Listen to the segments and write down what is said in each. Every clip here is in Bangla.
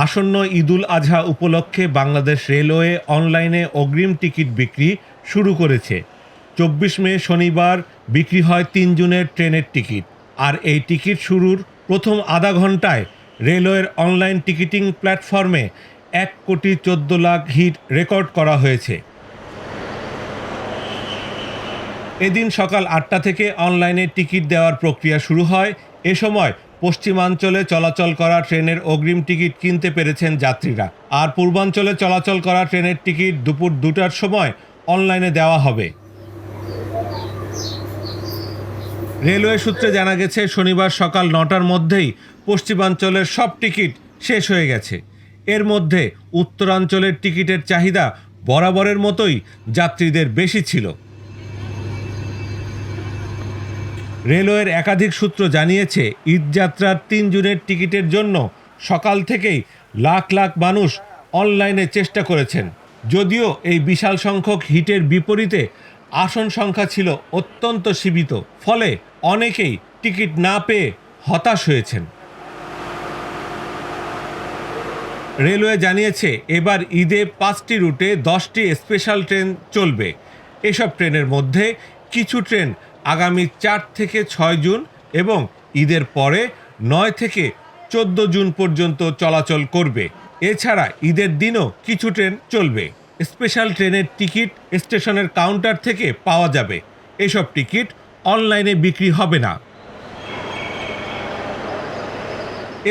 আসন্ন ঈদুল আজহা উপলক্ষে বাংলাদেশ রেলওয়ে অনলাইনে অগ্রিম টিকিট বিক্রি শুরু করেছে। ২৪ মে শনিবার বিক্রি হয় ৩ জুনের ট্রেনের টিকিট। আর এই টিকিট শুরুর প্রথম আধা ঘন্টায় রেলওয়ের অনলাইন টিকিটিং প্ল্যাটফর্মে ১,১৪,০০,০০০ হিট রেকর্ড করা হয়েছে। এদিন সকাল ৮টা থেকে অনলাইনে টিকিট দেওয়ার প্রক্রিয়া শুরু হয়। এ সময় পশ্চিমাঞ্চলে চলাচল করা ট্রেনের অগ্রিম টিকিট কিনতে পেরেছেন যাত্রীরা। আর পূর্বাঞ্চলে চলাচল করা ট্রেনের টিকিট দুপুর ২টার সময় অনলাইনে দেওয়া হবে। রেলওয়ে সূত্রে জানা গেছে, শনিবার সকাল ৯টার মধ্যেই পশ্চিমাঞ্চলের সব টিকিট শেষ হয়ে গেছে। এর মধ্যে উত্তরাঞ্চলের টিকিটের চাহিদা বরাবরের মতোই যাত্রীদের বেশি ছিল। রেলওয়ের একাধিক সূত্র জানিয়েছে, ঈদযাত্রার ৩ জুনের টিকিটের জন্য সকাল থেকেই লাখ লাখ মানুষ অনলাইনে চেষ্টা করেছেন। যদিও এই বিশাল সংখ্যক হিটের বিপরীতে আসন সংখ্যা ছিল অত্যন্ত সীমিত, ফলে অনেকেই টিকিট না পেয়ে হতাশ হয়েছেন। রেলওয়ে জানিয়েছে, এবার ঈদে ৫টি রুটে ১০টি স্পেশাল ট্রেন চলবে। এসব ট্রেনের মধ্যে কিছু ট্রেন আগামী ৪ থেকে ৬ জুন এবং ঈদের পরে ৯ থেকে ১৪ জুন পর্যন্ত চলাচল করবে। এছাড়া ঈদের দিনও কিছু ট্রেন চলবে। স্পেশাল ট্রেনের টিকিট স্টেশনের কাউন্টার থেকে পাওয়া যাবে। এসব টিকিট অনলাইনে বিক্রি হবে না।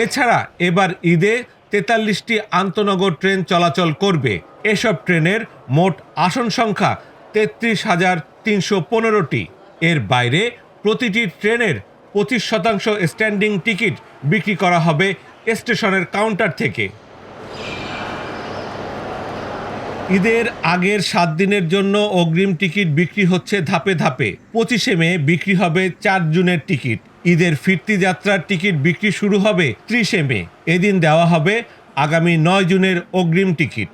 এছাড়া এবার ঈদে ৪৩টি আন্তনগর ট্রেন চলাচল করবে। এসব ট্রেনের মোট আসন সংখ্যা ৩৩,৩১৫টি। এর বাইরে প্রতিটি ট্রেনের ২৫% স্ট্যান্ডিং টিকিট বিক্রি করা হবে স্টেশনের কাউন্টার থেকে। ঈদের আগের ৭ দিনের জন্য অগ্রিম টিকিট বিক্রি হচ্ছে ধাপে ধাপে। ২৫শে মে বিক্রি হবে ৪ জুনের টিকিট। ঈদের ফিরতি যাত্রার টিকিট বিক্রি শুরু হবে ৩০শে মে। এদিন দেওয়া হবে আগামী ৯ জুনের অগ্রিম টিকিট।